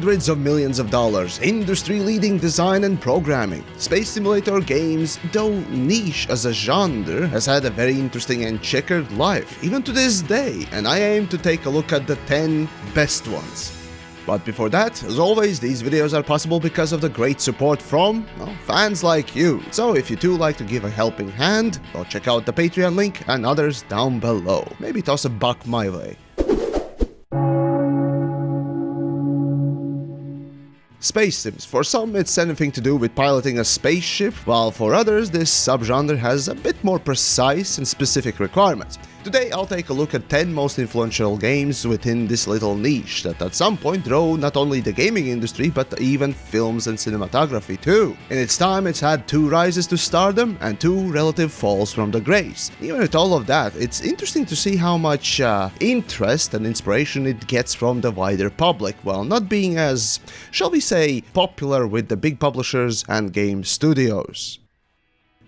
hundreds of millions of dollars, industry-leading design and programming. Space simulator games, though niche as a genre, has had a very interesting and checkered life, even to this day, and I aim to take a look at the 10 best ones. But before that, as always, these videos are possible because of the great support from, well, fans like you. So if you too like to give a helping hand, go check out the Patreon link and others down below. Maybe toss a buck my way. Space sims. For some, it's anything to do with piloting a spaceship, while for others, this subgenre has a bit more precise and specific requirements. Today, I'll take a look at 10 most influential games within this little niche that at some point drove not only the gaming industry, but even films and cinematography too. In its time, it's had 2 rises to stardom and 2 relative falls from the grace. Even with all of that, it's interesting to see how much interest and inspiration it gets from the wider public, while not being as, shall we say, popular with the big publishers and game studios.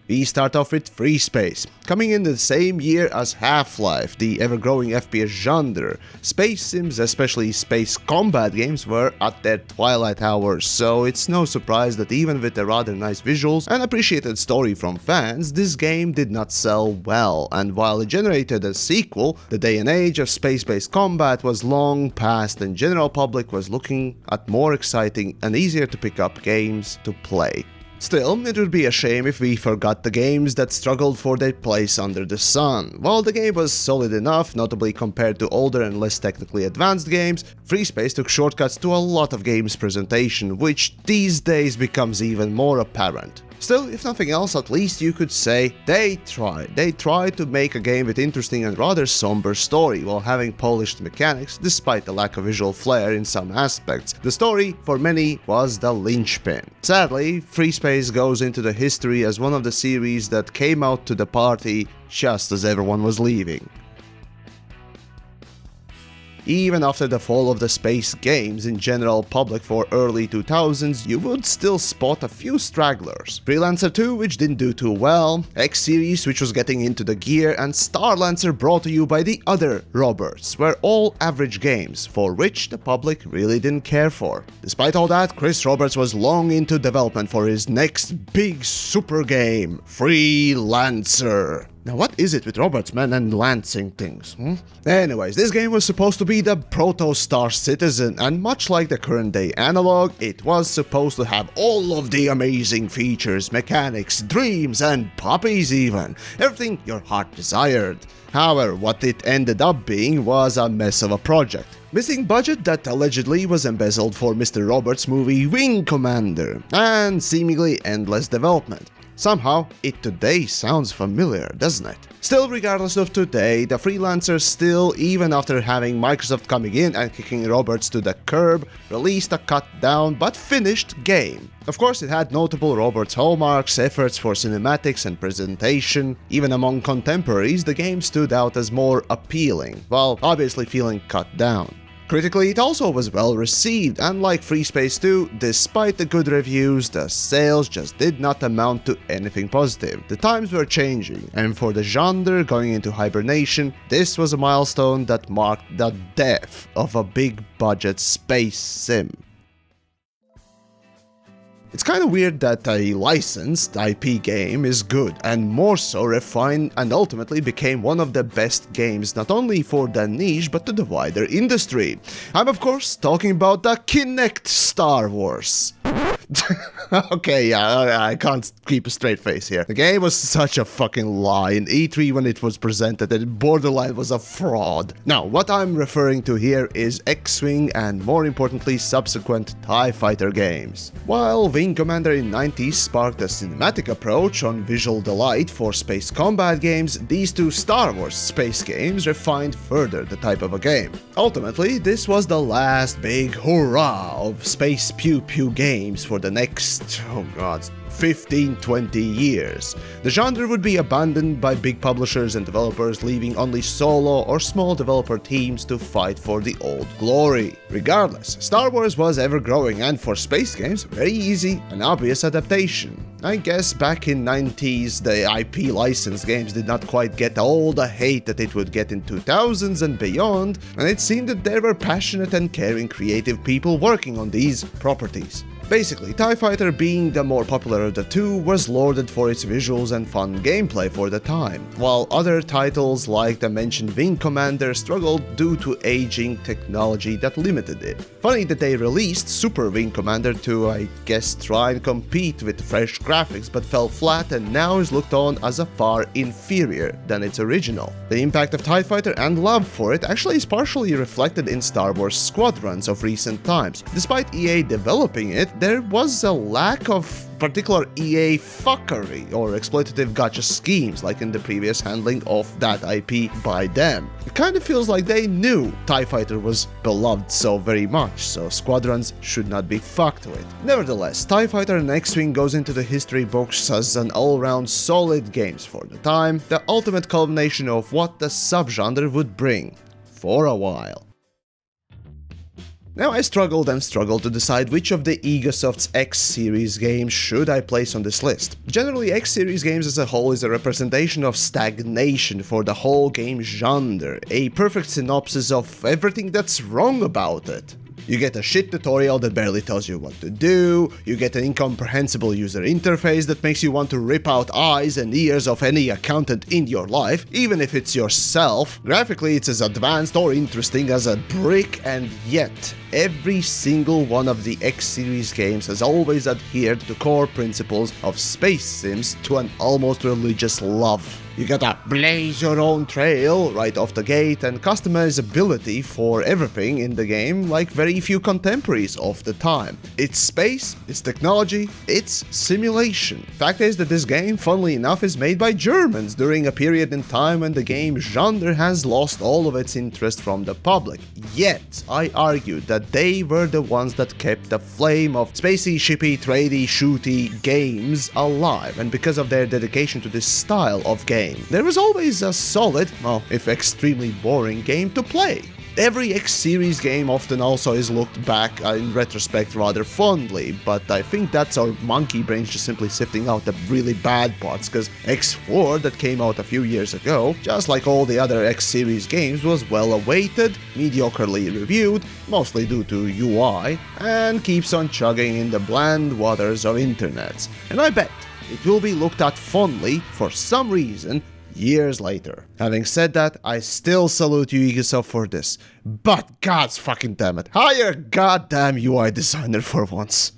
We start off with Freespace. Coming in the same year as Half-Life, the ever-growing FPS genre, space sims, especially space combat games, were at their twilight hours, so it's no surprise that even with the rather nice visuals and appreciated story from fans, this game did not sell well, and while it generated a sequel, the day and age of space-based combat was long past and general public was looking at more exciting and easier to pick up games to play. Still, it would be a shame if we forgot the games that struggled for their place under the sun. While the game was solid enough, notably compared to older and less technically advanced games, Freespace took shortcuts to a lot of games presentation, which these days becomes even more apparent. Still, if nothing else, at least you could say they tried. They tried to make a game with interesting and rather somber story while having polished mechanics despite the lack of visual flair in some aspects. The story, for many, was the linchpin. Sadly, Freespace goes into the history as one of the series that came out to the party just as everyone was leaving. Even after the fall of the space games in general public for early 2000s, you would still spot a few stragglers. Freelancer 2, which didn't do too well, X-Series, which was getting into the gear, and Starlancer, brought to you by the other Roberts, were all average games, for which the public really didn't care for. Despite all that, Chris Roberts was long into development for his next big super game, Freelancer. Now what is it with Roberts, man, and lancing things, Anyways, this game was supposed to be the proto-Star Citizen, and much like the current day analog, it was supposed to have all of the amazing features, mechanics, dreams, and puppies even. Everything your heart desired. However, what it ended up being was a mess of a project. Missing budget that allegedly was embezzled for Mr. Roberts' movie Wing Commander, and seemingly endless development. Somehow, it today sounds familiar, doesn't it? Still, regardless of today, the Freelancer still, even after having Microsoft coming in and kicking Roberts to the curb, released a cut-down but finished game. Of course, it had notable Roberts hallmarks, efforts for cinematics and presentation. Even among contemporaries, the game stood out as more appealing, while obviously feeling cut down. Critically, it also was well received, and like Freespace 2, despite the good reviews, the sales just did not amount to anything positive. The times were changing, and for the genre going into hibernation, this was a milestone that marked the death of a big-budget space sim. It's kinda weird that a licensed IP game is good, and more so refined, and ultimately became one of the best games not only for the niche but to the wider industry. I'm of course talking about the Kinect Star Wars. Okay, yeah, I can't keep a straight face here. The game was such a fucking lie in E3 when it was presented, that it borderline was a fraud. Now, what I'm referring to here is X-Wing and more importantly subsequent TIE Fighter games. While Wing Commander in 90s sparked a cinematic approach on visual delight for space combat games, these two Star Wars space games refined further the type of a game. Ultimately, this was the last big hurrah of space pew-pew games for the next, 15-20 years. The genre would be abandoned by big publishers and developers, leaving only solo or small developer teams to fight for the old glory. Regardless, Star Wars was ever growing and for space games, very easy and obvious adaptation. I guess back in 90s the IP licensed games did not quite get all the hate that it would get in 2000s and beyond, and it seemed that there were passionate and caring creative people working on these properties. Basically, TIE Fighter, being the more popular of the two, was lauded for its visuals and fun gameplay for the time, while other titles like the mentioned Wing Commander struggled due to aging technology that limited it. Funny that they released Super Wing Commander to, I guess, try and compete with fresh graphics, but fell flat and now is looked on as a far inferior than its original. The impact of TIE Fighter and love for it actually is partially reflected in Star Wars Squadrons of recent times. Despite EA developing it, there was a lack of particular EA fuckery or exploitative gacha schemes like in the previous handling of that IP by them. It kind of feels like they knew TIE Fighter was beloved so very much, so Squadrons should not be fucked with. Nevertheless, TIE Fighter and X-Wing goes into the history books as an all-round solid games for the time, the ultimate culmination of what the subgenre would bring for a while. Now I struggled and struggled to decide which of the Egosoft's X-Series games should I place on this list. Generally, X-Series games as a whole is a representation of stagnation for the whole game genre, a perfect synopsis of everything that's wrong about it. You get a shit tutorial that barely tells you what to do, you get an incomprehensible user interface that makes you want to rip out eyes and ears of any accountant in your life, even if it's yourself. Graphically, it's as advanced or interesting as a brick, and yet every single one of the X-Series games has always adhered to core principles of space sims to an almost religious love. You gotta blaze your own trail right off the gate, and customizability for everything in the game like very few contemporaries of the time. It's space, it's technology, it's simulation. Fact is that this game, funnily enough, is made by Germans during a period in time when the game genre has lost all of its interest from the public. Yet, I argue that they were the ones that kept the flame of spacey, shippy, tradey, shooty games alive, and because of their dedication to this style of game, there was always a solid, well, if extremely boring game to play. Every X-Series game often also is looked back in retrospect rather fondly, but I think that's our monkey brains just simply sifting out the really bad parts, because X4 that came out a few years ago, just like all the other X-Series games, was well awaited, mediocrely reviewed, mostly due to UI, and keeps on chugging in the bland waters of internets. And I bet it will be looked at fondly for some reason years later. Having said that, I still salute you, Ubisoft, for this. But gods fucking damn it, hire a goddamn UI designer for once.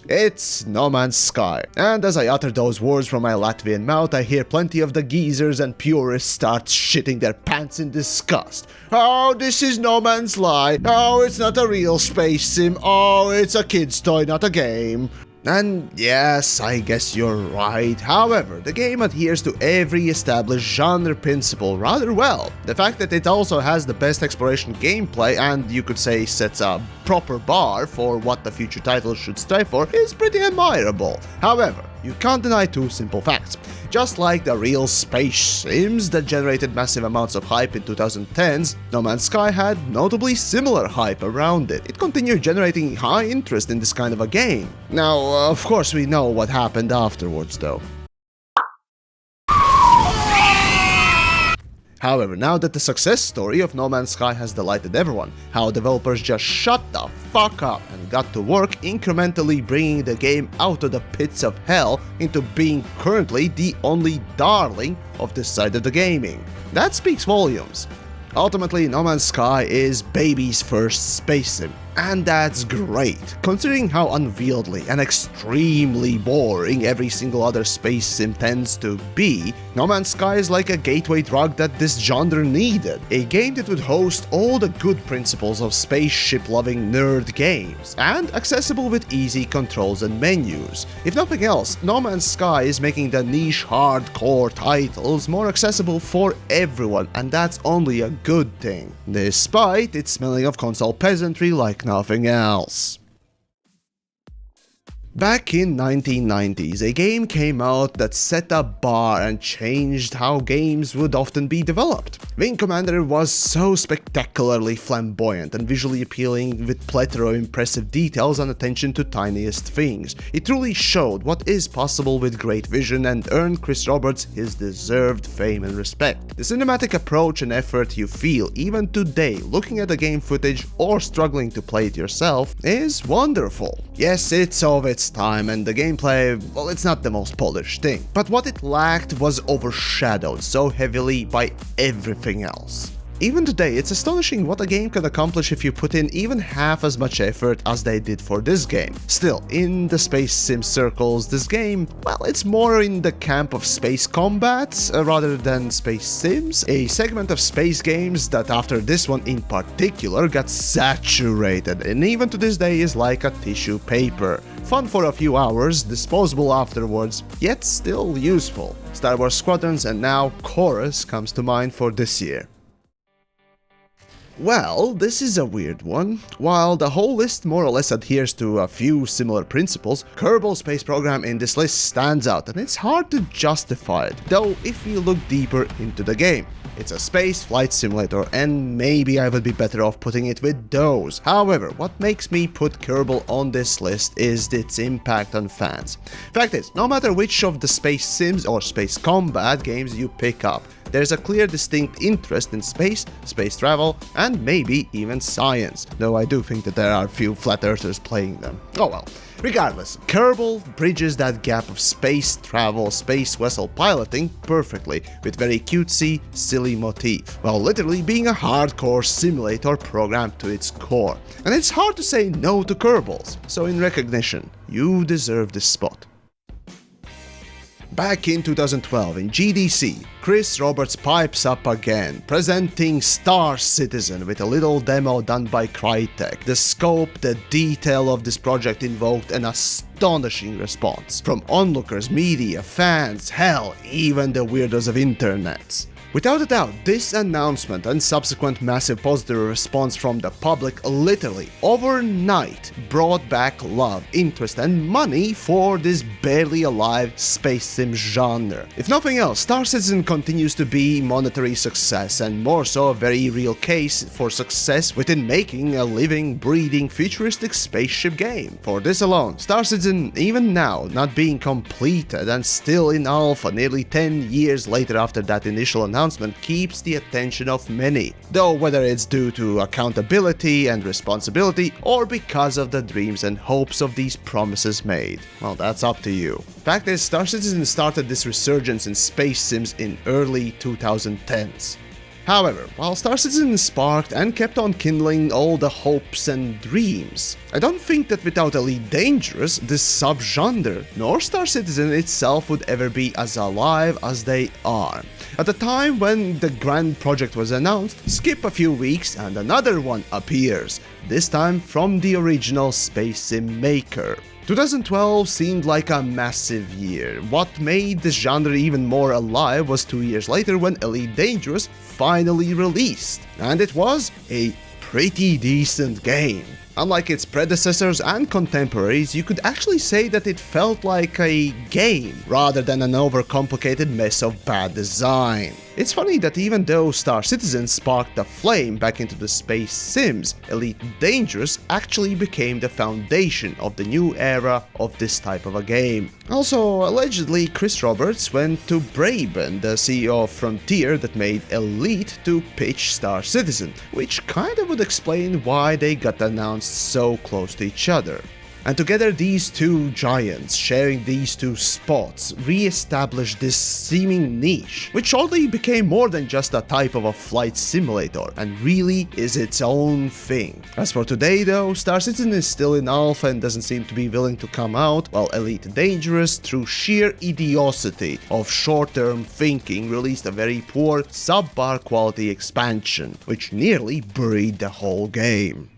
It's No Man's Sky, and as I utter those words from my Latvian mouth, I hear plenty of the geezers and purists start shitting their pants in disgust. Oh, this is No Man's Sky. Oh, it's not a real space sim. Oh, it's a kid's toy, not a game. And yes, I guess you're right. However, the game adheres to every established genre principle rather well. The fact that it also has the best exploration gameplay and, you could say, sets a proper bar for what the future title should strive for is pretty admirable. However, you can't deny two simple facts. Just like the real space sims that generated massive amounts of hype in 2010s, No Man's Sky had notably similar hype around it. It continued generating high interest in this kind of a game. Now, of course we know what happened afterwards though. However, now that the success story of No Man's Sky has delighted everyone, how developers just shut the fuck up and got to work incrementally bringing the game out of the pits of hell into being currently the only darling of this side of the gaming. That speaks volumes. Ultimately, No Man's Sky is baby's first space sim, and that's great, considering how unwieldy and extremely boring every single other space sim tends to be. No Man's Sky is like a gateway drug that this genre needed, a game that would host all the good principles of spaceship-loving nerd games, and accessible with easy controls and menus. If nothing else, No Man's Sky is making the niche hardcore titles more accessible for everyone, and that's only a good thing, despite its smelling of console peasantry like nothing else. Back in 1990s, a game came out that set a bar and changed how games would often be developed. Wing Commander was so spectacularly flamboyant and visually appealing with plethora of impressive details and attention to tiniest things. It truly showed what is possible with great vision and earned Chris Roberts his deserved fame and respect. The cinematic approach and effort you feel even today looking at the game footage or struggling to play it yourself is wonderful. Yes, it's of its time and the gameplay, well, it's not the most polished thing, but what it lacked was overshadowed so heavily by everything else. Even today, it's astonishing what a game can accomplish if you put in even half as much effort as they did for this game. Still, in the space sim circles, this game, well, it's more in the camp of space combat rather than space sims, a segment of space games that after this one in particular got saturated and even to this day is like a tissue paper. Fun for a few hours, disposable afterwards, yet still useful. Star Wars Squadrons and now Chorus comes to mind for this year. Well, this is a weird one. While the whole list more or less adheres to a few similar principles, Kerbal space program in this list stands out and it's hard to justify it, though if you look deeper into the game. It's a space flight simulator and maybe I would be better off putting it with those. However, what makes me put Kerbal on this list is its impact on fans. Fact is, no matter which of the space sims or space combat games you pick up, there's a clear distinct interest in space, space travel, and maybe even science, though I do think that there are a few flat earthers playing them. Oh well. Regardless, Kerbal bridges that gap of space travel, space vessel piloting perfectly with very cutesy, silly motif, while literally being a hardcore simulator programmed to its core. And it's hard to say no to Kerbals, so in recognition, you deserve this spot. Back in 2012 in GDC, Chris Roberts pipes up again, presenting Star Citizen with a little demo done by Crytek. The scope, the detail of this project invoked an astonishing response from onlookers, media, fans, hell, even the weirdos of internets. Without a doubt, this announcement and subsequent massive positive response from the public literally overnight brought back love, interest and money for this barely alive space sim genre. If nothing else, Star Citizen continues to be monetary success and more so a very real case for success within making a living, breathing, futuristic spaceship game. For this alone, Star Citizen, even now not being completed and still in alpha nearly 10 years later after that initial announcement, keeps the attention of many, though whether it's due to accountability and responsibility or because of the dreams and hopes of these promises made, well, that's up to you. Fact is, Star Citizen started this resurgence in space sims in early 2010s. However, while Star Citizen sparked and kept on kindling all the hopes and dreams, I don't think that without Elite Dangerous, this subgenre, nor Star Citizen itself would ever be as alive as they are. At the time when the grand project was announced, skip a few weeks and another one appears, this time from the original space sim maker. 2012 seemed like a massive year. What made this genre even more alive was 2 years later when Elite Dangerous finally released, and it was a pretty decent game. Unlike its predecessors and contemporaries, you could actually say that it felt like a game, rather than an overcomplicated mess of bad design. It's funny that even though Star Citizen sparked the flame back into the space sims, Elite Dangerous actually became the foundation of the new era of this type of a game. Also, allegedly, Chris Roberts went to Braben, the CEO of Frontier that made Elite, to pitch Star Citizen, which kinda would explain why they got announced so close to each other. And together these two giants, sharing these two spots, re-established this seeming niche, which shortly became more than just a type of a flight simulator, and really is its own thing. As for today though, Star Citizen is still in alpha and doesn't seem to be willing to come out, while Elite Dangerous, through sheer idiocy of short-term thinking, released a very poor, subpar quality expansion, which nearly buried the whole game.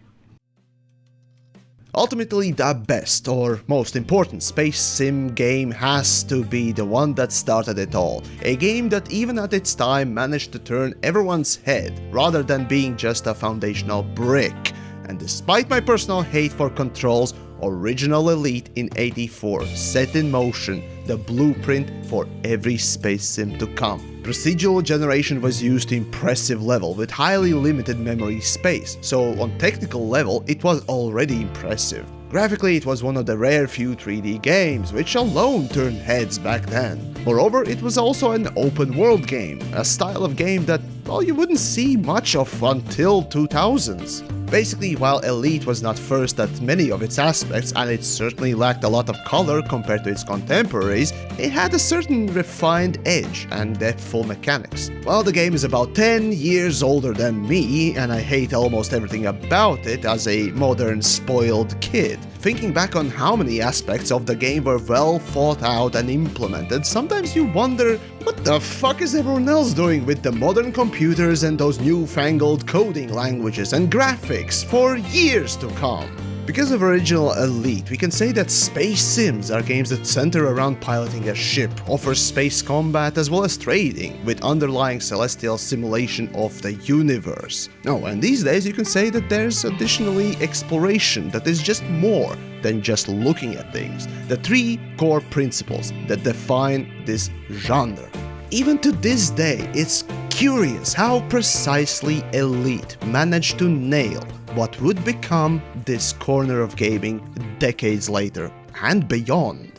Ultimately, the best or most important space sim game has to be the one that started it all, a game that even at its time managed to turn everyone's head rather than being just a foundational brick. And despite my personal hate for controls, Original Elite in '84 set in motion the blueprint for every space sim to come. Procedural generation was used to impressive level with highly limited memory space, so on technical level it was already impressive. Graphically, it was one of the rare few 3D games, which alone turned heads back then. Moreover, it was also an open world game, a style of game that, well, you wouldn't see much of until 2000s. Basically, while Elite was not first at many of its aspects, and it certainly lacked a lot of color compared to its contemporaries, it had a certain refined edge and depthful mechanics. While the game is about 10 years older than me, and I hate almost everything about it as a modern spoiled kid, thinking back on how many aspects of the game were well thought out and implemented, sometimes you wonder, what the fuck is everyone else doing with the modern computers and those newfangled coding languages and graphics for years to come? Because of original Elite, we can say that space sims are games that center around piloting a ship, offer space combat as well as trading, with underlying celestial simulation of the universe. Oh, and these days you can say that there's additionally exploration that is just more than just looking at things. The three core principles that define this genre. Even to this day, it's curious how precisely Elite managed to nail what would become this corner of gaming decades later and beyond.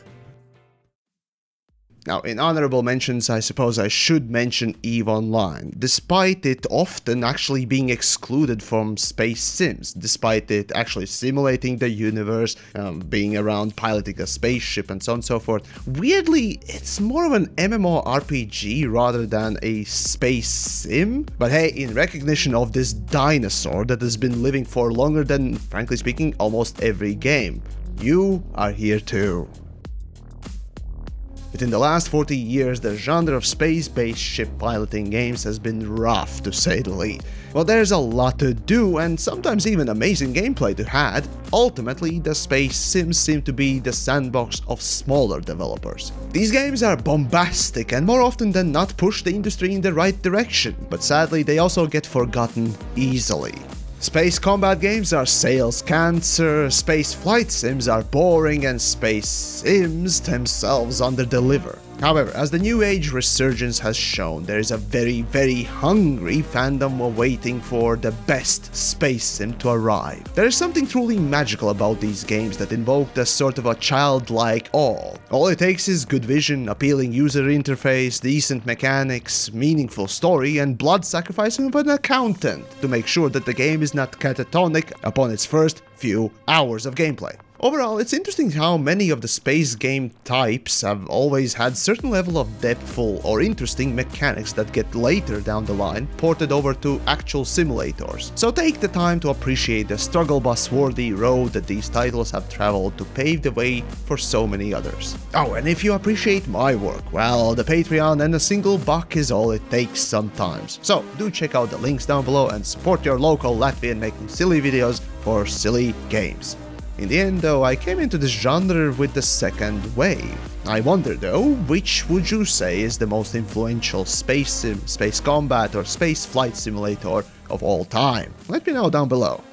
Now, in honorable mentions, I suppose I should mention EVE Online, despite it often actually being excluded from space sims, despite it actually simulating the universe, being around piloting a spaceship and so on and so forth. Weirdly, it's more of an MMORPG rather than a space sim. But hey, in recognition of this dinosaur that has been living for longer than, frankly speaking, almost every game, you are here too. Within the last 40 years, the genre of space-based ship piloting games has been rough, to say the least. While there's a lot to do and sometimes even amazing gameplay to had, ultimately the space sims seem to be the sandbox of smaller developers. These games are bombastic and more often than not push the industry in the right direction, but sadly they also get forgotten easily. Space combat games are sales cancer, space flight sims are boring, and space sims themselves underdeliver. However, as the new age resurgence has shown, there is a very hungry fandom awaiting for the best space sim to arrive. There is something truly magical about these games that invoke a sort of a childlike awe. All it takes is good vision, appealing user interface, decent mechanics, meaningful story, and blood sacrifice of an accountant to make sure that the game is not catatonic upon its first few hours of gameplay. Overall, it's interesting how many of the space game types have always had certain level of depthful or interesting mechanics that get later down the line ported over to actual simulators. So take the time to appreciate the struggle bus-worthy road that these titles have traveled to pave the way for so many others. Oh, and if you appreciate my work, well, the Patreon and a single buck is all it takes sometimes. So do check out the links down below and support your local Latvian making silly videos for silly games. In the end though, I came into this genre with the second wave. I wonder though, which would you say is the most influential space sim, space combat or space flight simulator of all time? Let me know down below.